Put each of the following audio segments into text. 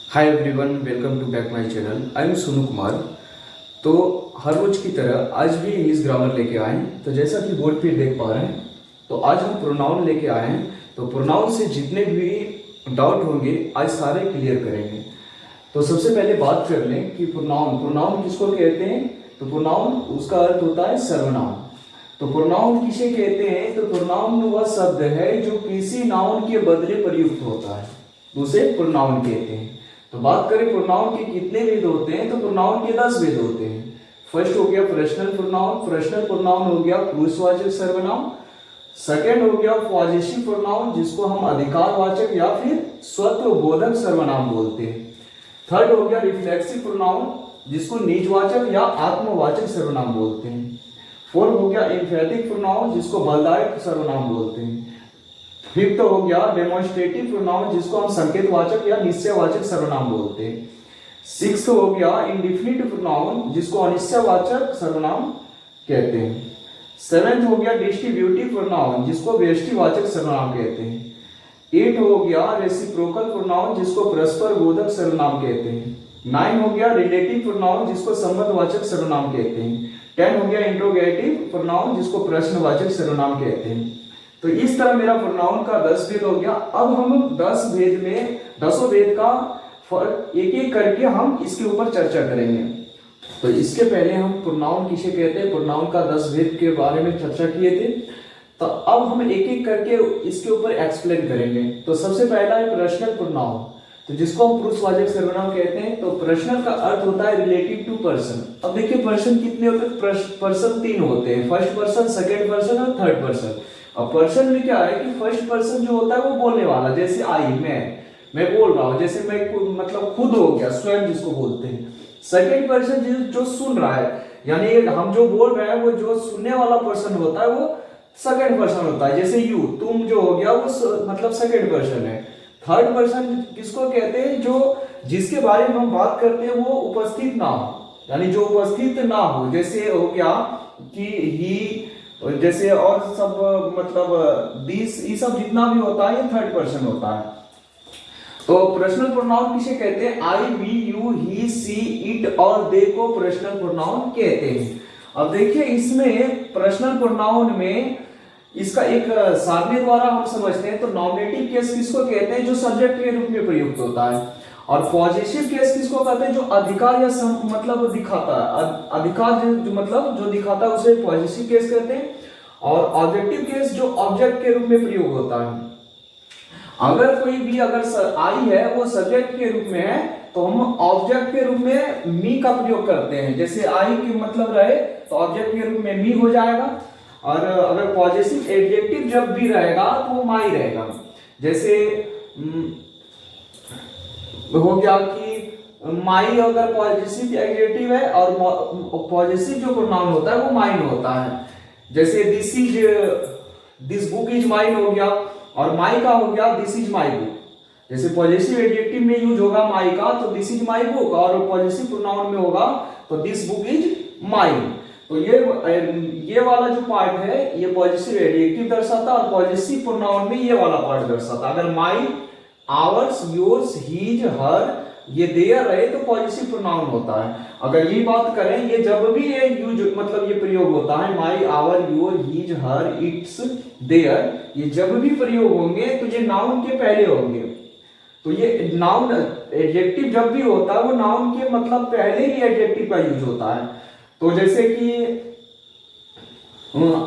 Hi everyone, welcome to back my channel. I am Sonu Kumar. तो हर रोज की तरह आज भी इंग्लिश ग्रामर लेके आए हैं। तो जैसा कि बोर्ड पे देख पा रहे हैं, तो आज हम प्रोनाउन लेके आए हैं। तो प्रोनाउन से जितने भी डाउट होंगे आज सारे क्लियर करेंगे। तो सबसे पहले बात कर लें कि प्रोनाउन प्रोनाउन किसको कहते हैं। तो प्रोनाउन उसका अर्थ होता है सर्वनाम। तो प्रोनाउन किसे कहते हैं। तो प्रोनाउन वह शब्द है जो किसी नाउन के बदले प्रयुक्त होता है, उसे प्रोनाउन कहते हैं। तो बात करें प्रोनाउन के कितने भेद होते हैं। तो प्रोनाउन के 10 भेद होते हैं। फर्स्ट हो गया पर्सनल प्रोनाउन। पर्सनल प्रोनाउन हो गया पुरुषवाचक सर्वनाम। सेकंड हो गया पॉजिटिव प्रोनाउन, जिसको हम अधिकारवाचक या फिर स्वत्व बोधक सर्वनाम बोलते हैं। थर्ड हो गया रिफ्लेक्सिव प्रोनाउन, जिसको निजवाचक या आत्मवाचक सर्वनाम बोलते हैं। फोर्थ हो गया एम्फैटिक प्रोनाउन, जिसको बलदायक सर्वनाम बोलते हैं। फिफ्थ हो गया डेमोन्स्ट्रेटिव प्रोनाउन, जिसको हम संकेतवाचक या निश्चयवाचक सर्वनाम बोलते हैं। सिक्स्थ हो गया इंडिफिनिट प्रोनाउन, जिसको अनिश्चयवाचक सर्वनाम कहते हैं। सेवेंथ हो गया डिस्ट्रीब्यूटिव प्रोनाउन, जिसको व्यष्टिवाचक सर्वनाम कहते हैं। एट हो गया रेसिप्रोकल प्रोनाउन, जिसको परस्पर बोधक सर्वनाम कहते हैं। नाइन हो गया रिलेटिव प्रोनाउन, जिसको संबंधवाचक सर्वनाम कहते हैं। 10 हो गया इंट्रोगेटिव प्रोनाउन, जिसको प्रश्नवाचक सर्वनाम कहते हैं। तो इस तरह मेरा प्रोनाउन का 10 भेद हो गया। अब हम 10 भेद में 10 भेद का एक एक करके हम इसके ऊपर चर्चा करेंगे। तो इसके पहले हम प्रोनाउन किसे कहते हैं, प्रोनाउन का 10 भेद के बारे में चर्चा किए थे। तो अब हम एक एक करके इसके ऊपर एक्सप्लेन करेंगे। तो सबसे पहला है पर्सनल प्रोनाउन, तो जिसको हम पुरुषवाचक सर्वनाम कहते हैं। तो पर्सनल का अर्थ होता है रिलेटिव टू पर्सन। अब देखिए पर्सन कितने होते हैं। पर्सन 3 होते हैं, फर्स्ट पर्सन, सेकेंड पर्सन और थर्ड पर्सन। अब पर्सन में क्या है कि फर्स्ट पर्सन जो होता है वो बोलने वाला, जैसे आई, मैं बोल रहा हूं, जैसे मैं मतलब खुद हो गया, स्वयं जिसको बोलते हैं। सेकेंड पर्सन जो सुन रहा है, यानी हम जो बोल रहे हैं वो जो सुनने वाला पर्सन होता है वो सेकेंड पर्सन होता है। जैसे यू, तुम जो हो गया वो मतलब सेकेंड पर्सन है। थर्ड पर्सन किसको कहते हैं, जो जिसके बारे में हम बात करते हैं वो उपस्थित ना हो, यानी जो उपस्थित ना हो। जैसे हो गया कि ही, जैसे और सब मतलब दिस, ये सब जितना भी होता है ये थर्ड पर्सन होता है। तो पर्सनल प्रोनाउन किसे कहते हैं। I, we, you, he, she, it और दे को पर्सनल प्रोनाउन कहते हैं। अब देखिए इसमें पर्सनल प्रोनाउन में इसका एक सारणी द्वारा हम समझते हैं। तो नॉमिनेटिव केस किसको कहते हैं, जो सब्जेक्ट के रूप में प्रयुक्त होता है। और पॉजिटिव केस किसको कहते हैं, जो अधिकार या मतलब दिखाता है, अधिकार जो मतलब जो दिखाता है उसे पॉजिटिव केस कहते हैं। और ऑब्जेक्टिव केस जो ऑब्जेक्ट के रूप में प्रयोग होता है। अगर कोई भी अगर आई है वो सब्जेक्ट के रूप में है तो हम ऑब्जेक्ट के रूप में मी का प्रयोग करते हैं। जैसे आई की मतलब रहे तो ऑब्जेक्ट के रूप में मी हो जाएगा। और अगर पॉजिटिव एडजेक्टिव जब भी रहेगा तो वो माई रहेगा। जैसे हो गया कि माई अगर पॉजिटिव एडजेक्टिव है और पॉजिटिव जो प्रोनाउन होता है वो माइन होता है। जैसे दिस बुक इज माइन हो गया, और माई का हो गया दिस इज माई बुक। जैसे पॉजिटिव एडजेक्टिव में यूज होगा माई का तो दिस इज माई बुक, और पॉजिटिव प्रोनाउन में होगा तो दिस बुक इज माइन। तो ये वाला जो पार्ट है ये पॉजिटिव एडजेक्टिव दर्शाता है, और पॉजिटिव प्रोनाउन में ये वाला पार्ट दर्शाता है। अगर माई, आवर्स, योर्स, हीज, हर, ये देयर रहे तो पॉजिटिव प्रोनाउन होता है। अगर ये बात करें, ये जब भी ये यूज मतलब ये प्रयोग होता है, my, our, your, his, her, its, their, ये जब भी प्रयोग होंगे तो ये नाउन के पहले होंगे। तो ये नाउन एडजेक्टिव जब भी होता है वो नाउन के मतलब पहले ही एडजेक्टिव का यूज होता है। तो जैसे कि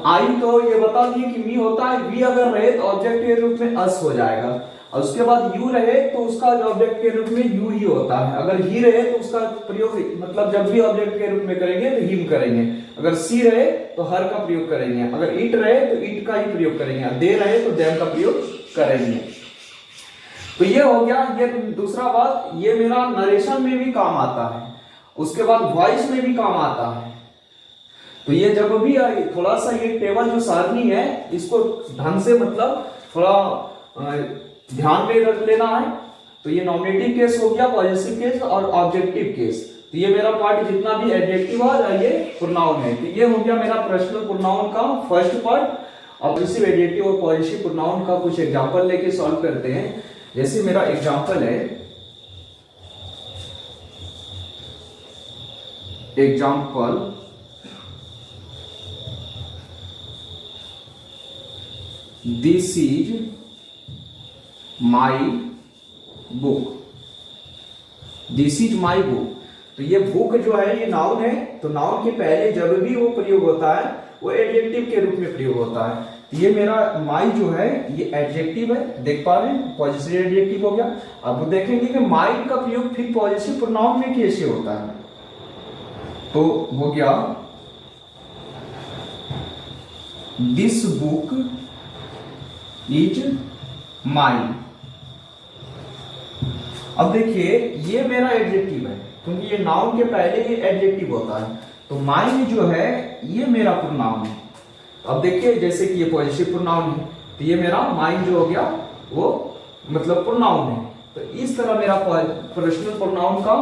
आई, तो ये बता दिए कि मी होता है। वी अगर रहे तो ऑब्जेक्ट के रूप में अस हो जाएगा, और उसके बाद यू रहे तो उसका जो ऑब्जेक्ट के रूप में यू ही होता है। अगर ही रहे तो उसका प्रयोग मतलब जब भी ऑब्जेक्ट के रूप में करेंगे तो हिम करेंगे। अगर सी रहे तो हर का प्रयोग करेंगे। अगर इट रहे तो इट का ही प्रयोग करेंगे। दे रहे तो देम का प्रयोग करेंगे। तो ये हो गया। ये दूसरा बात, ये मेरा नरेशन में भी काम आता है, उसके बाद वॉइस में भी काम आता है। तो ये जब भी थोड़ा सा ये टेबल जो सारणी है इसको ढंग से मतलब थोड़ा ध्यान में रख लेना है। तो ये नॉमिनेटिव केस हो गया, पॉजिटिव केस और ऑब्जेक्टिव केस। तो ये मेरा पार्ट जितना भी एडजेक्टिव है ये प्रोनाउन है। तो ये हो गया मेरा पर्सनल प्रोनाउन का फर्स्ट पार्ट। अब इसी एडजेक्टिव और पॉजिटिव प्रोनाउन का कुछ एग्जांपल लेके सॉल्व करते हैं। जैसे मेरा एग्जांपल है example this is my book, this is my book. तो ये बुक जो है ये नाउन है, तो नाउन के पहले जब भी वो प्रयोग होता है वो एडजेक्टिव के रूप में प्रयोग होता है। तो ये मेरा माई जो है ये एडजेक्टिव है, देख पा रहे हैं, पॉजिटिव एडजेक्टिव हो गया। अब देखेंगे कि माई का प्रयोग फिर पॉजिटिव प्रोनाउन में कैसे होता है। तो हो गया दिस बुक इज माई। अब देखिए ये मेरा एडजेक्टिव है, क्योंकि ये नाउन के पहले ये एडजेक्टिव होता है। तो माई जो है ये मेरा प्रोनाउन है। अब देखिए जैसे कि ये पॉजिटिव प्रोनाउन है, तो ये मेरा माई जो हो गया वो मतलब प्रोनाउन है। तो इस तरह मेरा पर्सनल प्रोनाउन का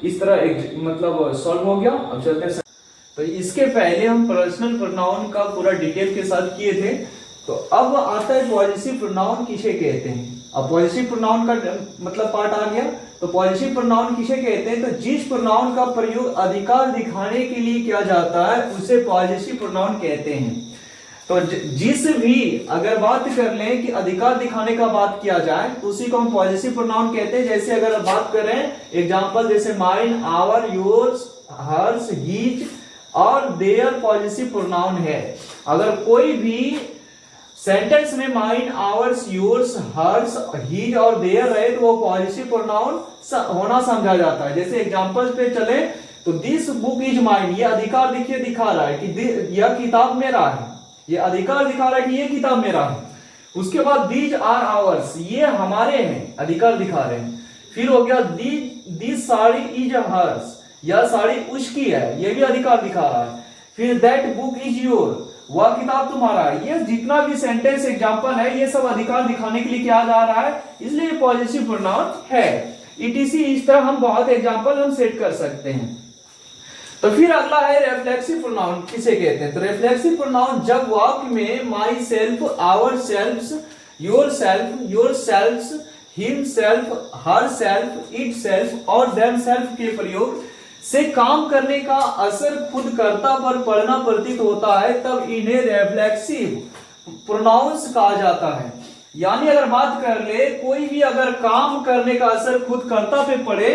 इस तरह मतलब सॉल्व हो गया। अब चलते हैं, तो इसके पहले हम पर्सनल प्रोनाउन का पूरा डिटेल के साथ किए थे। तो अब आता है पॉजिटिव प्रोनाउन किसे कहते हैं। अब पॉजिटिव प्रोनाउन का मतलब पार्ट आ गया। तो पॉजिटिव प्रोनाउन किसे कहते हैं, तो जिस प्रोनाउन का प्रयोग अधिकार दिखाने के लिए किया जाता है उसे पॉजिटिव प्रोनाउन कहते हैं। तो जिस भी अगर बात कर लें कि अधिकार दिखाने का बात किया जाए तो उसी को हम पॉजिटिव प्रोनाउन कहते हैं। जैसे अगर बात करें एग्जांपल जैसे mine, our, yours, hers, his और देयर पॉजिटिव प्रोनाउन है। अगर कोई भी सेंटेंस में mine, ours, yours, hers, his और देयर रहे तो वो पॉजिटिव प्रोनाउन होना समझा जाता है। जैसे एग्जांपल पे चले तो दिस बुक इज माइन, ये अधिकार देखिए दिखा रहा है कि यह किताब मेरा है, ये अधिकार दिखा रहा है कि ये किताब मेरा है। उसके बाद दीज आर आवर्स, ये हमारे हैं, अधिकार दिखा रहे हैं। फिर हो गया दिस साड़ी इज हर्स, यह साड़ी उसकी है, ये भी अधिकार दिखा रहा है। फिर दैट बुक इज योर, वह किताब तुम्हारा है। ये जितना भी सेंटेंस एग्जांपल है ये सब अधिकार दिखाने के लिए किया जा रहा है, इसलिए ये पॉजिटिव प्रोनाउन है। ईटीसी इस तरह हम बहुत एग्जांपल हम सेट कर सकते हैं। तो फिर अगला है रिफ्लेक्सिव प्रोनाउन किसे कहते हैं। तो रिफ्लेक्सिव प्रोनाउन जब वाक्य में myself, ourselves, yourselves, himself, herself, itself और देम सेल्फ के प्रयोग से काम करने का असर खुद कर्ता पर पड़ना प्रतीत होता है, तब इन्हें रिफ्लेक्सिव प्रोनाउंस कहा जाता है। यानी अगर बात कर ले कोई भी अगर काम करने का असर खुद कर्ता पे पड़े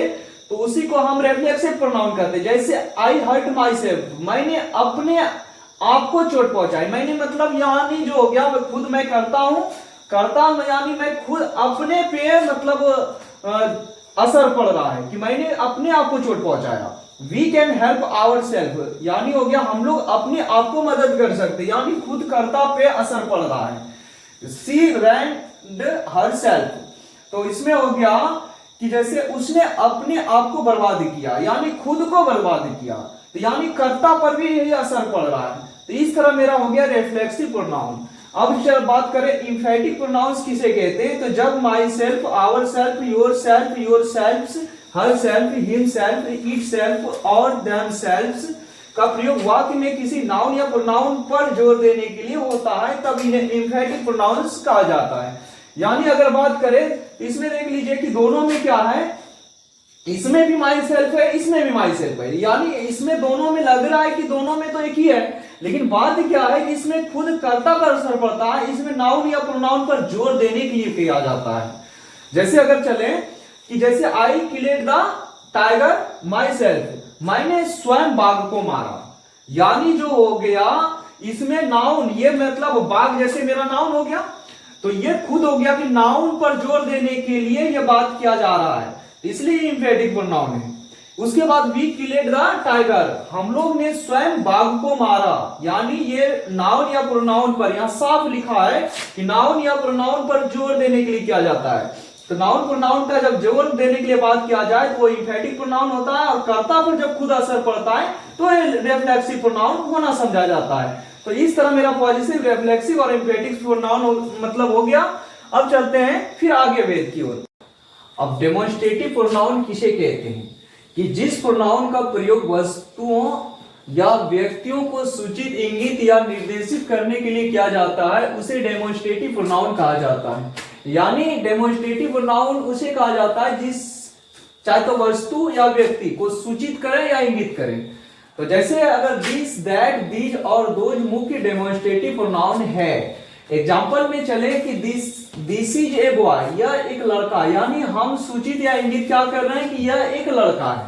तो उसी को हम रिफ्लेक्सिव प्रोनाउन कहते हैं। जैसे आई हर्ट माई सेल्फ, मैंने अपने आप को चोट पहुंचाई। मैंने मतलब यानी जो हो गया मैं करता हूं यानी मैं खुद अपने पे मतलब असर पड़ रहा है कि मैंने अपने आप को चोट पहुंचाया। We can help ourself, यानी हो गया हम लोग अपने आप को मदद कर सकते, यानी खुद कर्ता पे असर पड़ रहा है। सी रैंड हर सेल्फ, तो इसमें हो गया कि जैसे उसने अपने आप को बर्बाद किया, यानी खुद को बर्बाद किया, तो यानी कर्ता पर भी यही असर पड़ रहा है। तो इस तरह मेरा हो गया रिफ्लेक्सिव प्रोनाउन। अब जब बात करें इंफेटिक प्रोनाउंस किसे कहते हैं, तो जब myself, ourself, yourselves, herself, himself, itself और देम सेल्फ्स का प्रयोग वाक्य में किसी नाउन या प्रोनाउन पर जोर देने के लिए होता है, तब इन्हें इंफेटिक प्रोनाउंस कहा जाता है। यानी अगर बात करें इसमें देख लीजिए कि दोनों में क्या है, इसमें भी माई सेल्फ है, इसमें भी माई सेल्फ है, यानी इसमें दोनों में लग रहा है कि दोनों में तो एक ही है, लेकिन बात क्या है कि इसमें खुद कर्ता पर असर पड़ता है, इसमें नाउन या प्रोनाउन पर जोर देने के लिए किया जाता है। जैसे अगर चले कि जैसे I killed the tiger my self, मैंने स्वयं बाघ को मारा, यानी जो हो गया इसमें नाउन, ये मतलब बाघ जैसे मेरा नाउन हो गया, तो ये खुद हो गया कि नाउन पर जोर देने के लिए यह बात किया जा रहा है, इसलिए इंफेटिक प्रोनाउन है। उसके बाद वी किल्ड द टाइगर, हम लोग ने स्वयं बाघ को मारा, यानी ये नाउन या प्रोनाउन पर, यहां साफ लिखा है कि नाउन या प्रोनाउन पर जोर देने के लिए किया जाता है। तो नाउन प्रोनाउन का जब जोर देने के लिए बात किया जाए तो वो इंफेटिक प्रोनाउन होता है, और कर्ता पर जब खुद असर पड़ता है तो रिफ्लेक्सिव प्रोनाउन होना समझा जाता है। तो इस तरह मेरा पॉजिटिव, रिफ्लेक्सिव और इंफेटिक प्रोनाउन मतलब हो गया। अब चलते हैं फिर आगे वेद की ओर। अब डेमोन्स्ट्रेटिव प्रोनाउन किसे कहते हैं, कि जिस प्रोनाउन का प्रयोग वस्तुओं या व्यक्तियों को सूचित, इंगित या निर्देशित करने के लिए किया जाता है उसे डेमोन्स्ट्रेटिव प्रोनाउन कहा जाता है। यानी डेमोन्स्ट्रेटिव प्रोनाउन उसे कहा जाता है जिस चाहे तो वस्तु या व्यक्ति को सूचित करे या इंगित करे। तो जैसे अगर दिस, दैट, दीज और दोज मुख्य डेमोन्स्ट्रेटिव प्रोनाउन है। एग्जाम्पल में चले कि दिस इज ए बॉय, यह एक लड़का, यानी हम सूचित या इंगित क्या कर रहे हैं कि यह एक लड़का है।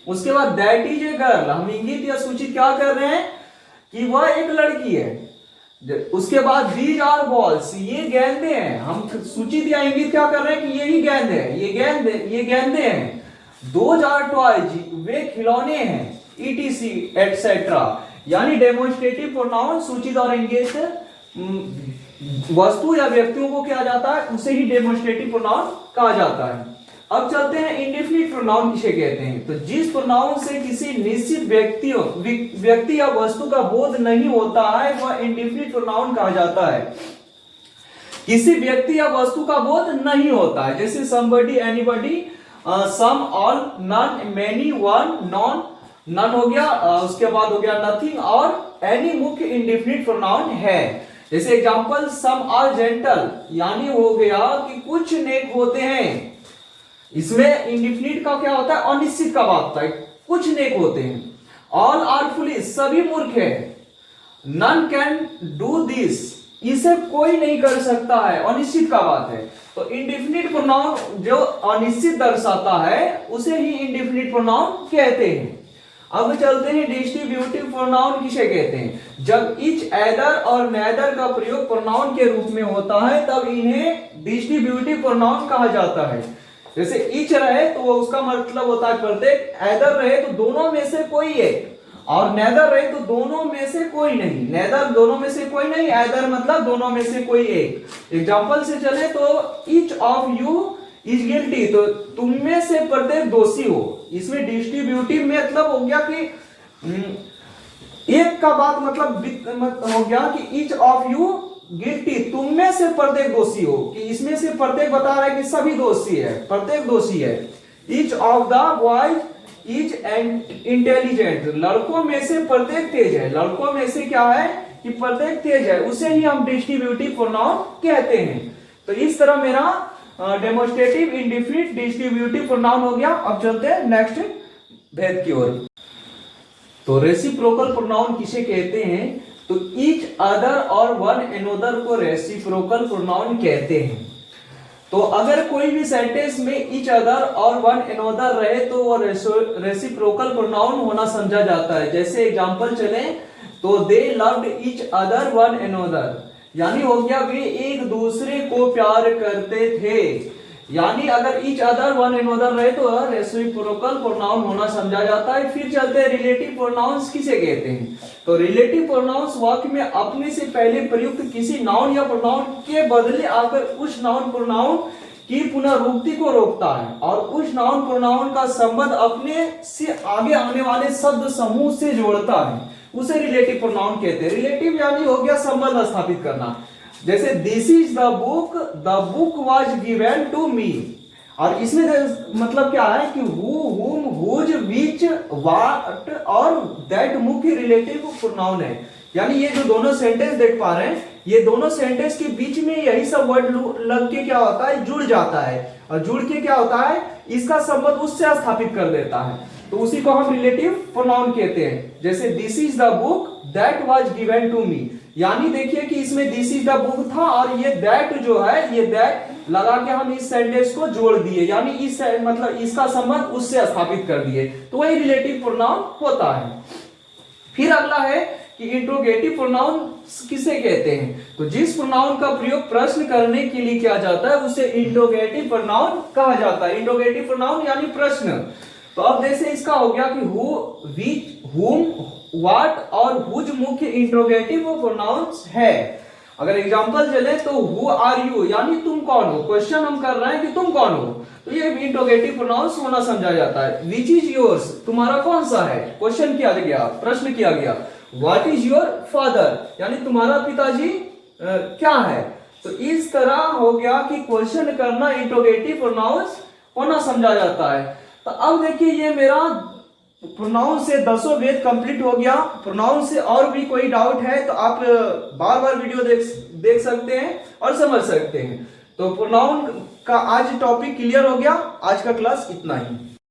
उसके बाद दैट इज ए गर्ल, हम इंगित या सूचित क्या कर रहे हैं कि वह एक लड़की है। उसके बाद दीज आर बॉल्स, ये गेंदे हैं, हम सूचित या इंगित क्या कर रहे हैं कि यही गेंद है, ये गेंदे हैं। दोज आर टॉयज, वे खिलौने हैं। ETC एटसेट्रा, यानी डेमोन्स्ट्रेटिव प्रोनाउन सूचित और इंगित वस्तु या व्यक्तियों को क्या जाता है, उसे ही डेमोन्स्ट्रेटिव प्रोनाउन कहा जाता है। अब चलते हैं इंडेफिनिट प्रोनाउन किसे कहते हैं। तो जिस प्रोनाउन से किसी निश्चित व्यक्ति या वस्तु का बोध नहीं होता है वह इंडेफिनिट प्रोनाउन कहा जाता है। किसी व्यक्ति या वस्तु का बोध नहीं होता है, जैसे somebody, anybody, some, all, none, many, one, none, none हो गया, उसके बाद हो गया नथिंग और एनी मुख्य इंडेफिनिट प्रोनाउन है। जैसे एग्जांपल सम आर जेंटल, यानी हो गया कि कुछ नेक होते हैं। इसमें इंडेफिनिट का क्या होता है, अनिश्चित का बात होता है, कुछ नेक होते हैं। ऑल आर फुलिश, सभी मूर्ख है। नन कैन डू दिस, इसे कोई नहीं कर सकता है, अनिश्चित का बात है। तो इंडेफिनिट प्रोनाउन जो अनिश्चित दर्शाता है उसे ही इंडेफिनिट प्रोनाउन कहते हैं। अब चलते हैं डिस्ट्रीब्यूटिव प्रोनाउन किसे कहते हैं। जब इच, एदर और नेदर का प्रयोग प्रोनाउन के रूप में होता है तब इन्हें डिस्ट्रीब्यूटिव प्रोनाउन कहा जाता है। जैसे इच रहे तो वो उसका मतलब होता है प्रत्येक, एदर रहे तो दोनों में से कोई एक, और नेदर रहे तो दोनों में से कोई नहीं। नेदर दोनों में से कोई नहीं, एदर मतलब दोनों में से कोई एक। एग्जाम्पल से चले तो each of you is guilty, तो तुम में से प्रत्येक दोषी हो। इसमें डिस्ट्रीब्यूटिव में मतलब हो गया कि एक का बात मतलब हो गया कि ईच ऑफ यू गिल्टी, तुम में से प्रत्येक दोषी हो, कि इसमें से प्रत्येक बता रहा है कि सभी दोषी है, प्रत्येक दोषी है। Each of the boys is intelligent, लड़कों में से प्रत्येक तेज है। लड़कों में से क्या है कि प्रत्येक तेज है, उसे ही हम डिस्ट्रीब्यूटिव प्रोनाउन कहते हैं। तो इस तरह मेरा डेमोन्स्ट्रेटिव, इंडेफिनिट, डिस्ट्रीब्यूटिव प्रोनाउन हो गया। अब चलते हैं नेक्स्ट भेद की ओर। तो रेसिप्रोकल प्रोनाउन किसे कहते हैं। तो ईच अदर और वन अनदर को रेसिप्रोकल प्रोनाउन कहते हैं। तो अगर कोई भी सेंटेंस में ईच अदर और वन अनदर रहे तो वो रेसिप्रोकल प्रोनाउन होना समझा जाता है। जैसे एग्जांपल चले तो they loved each other one another, यानी हो गया वे एक दूसरे को प्यार करते थे। यानी अगर ईच अदर वन अनदर रहे तो रेसिप्रोकल प्रोनाउन होना समझा जाता है। फिर चलते हैं रिलेटिव प्रोनाउंस किसे कहते हैं। तो रिलेटिव प्रोनाउंस वाक्य में अपने से पहले प्रयुक्त किसी नाउन या प्रोनाउन के बदले आकर उस नाउन प्रोनाउन की पुनरुक्ति को रोकता है और उस नाउन प्रोनाउन का संबंध अपने से आगे आने वाले शब्द समूह से जोड़ता है, उसे रिलेटिव प्रोनाउन कहते हैं। रिलेटिव यानी हो गया संबंध स्थापित करना। जैसे this is the book was given to me, और इसमें मतलब क्या है कि who, whom, whose, which, what और दैट मुख्य रिलेटिव प्रोनाउन है। यानी ये जो दोनों सेंटेंस देख पा रहे हैं, ये दोनों सेंटेंस के बीच में यही सब वर्ड लग के क्या होता है, जुड़ जाता है, और जुड़ के क्या होता है, इसका संबंध उससे स्थापित कर देता है। तो उसी को हम रिलेटिव प्रोनाउन कहते हैं। जैसे this is the book that was given to me, यानी देखिए कि इसमें दिस इज द बुक था और ये दैट जो है, ये दैट लगा के हम इस सेंटेंस को जोड़ दिए, यानी इस मतलब इसका संबंध उससे स्थापित कर दिए, तो वही रिलेटिव प्रोनाउन होता है। फिर अगला है कि इंट्रोगेटिव प्रोनाउन किसे कहते हैं। तो जिस प्रोनाउन का प्रयोग प्रश्न करने के लिए किया जाता है उसे इंट्रोगेटिव प्रोनाउन कहा जाता है। इंट्रोगेटिव प्रोनाउन यानी प्रश्न। तो अब जैसे इसका हो गया कि हु, विच, हुम, व्हाट और हुज मुख्य इंट्रोगेटिव प्रोनाउंस है। अगर एग्जांपल चले तो हु आर यू, यानी तुम कौन हो, क्वेश्चन हम कर रहे हैं कि तुम कौन हो, तो ये इंट्रोगेटिव प्रोनाउंस होना समझा जाता है। विच इज योर्स, तुम्हारा कौन सा है, क्वेश्चन किया गया, प्रश्न किया गया। व्हाट इज योर फादर, यानी तुम्हारा पिताजी क्या है। तो इस तरह हो गया कि क्वेश्चन करना इंट्रोगेटिव प्रोनाउंस होना समझा जाता है। तो अब देखिए ये मेरा प्रोनाउन से 10 वेद कंप्लीट हो गया। प्रोनाउन से और भी कोई डाउट है तो आप बार बार वीडियो देख सकते हैं और समझ सकते हैं। तो प्रोनाउन का आज टॉपिक क्लियर हो गया। आज का क्लास इतना ही।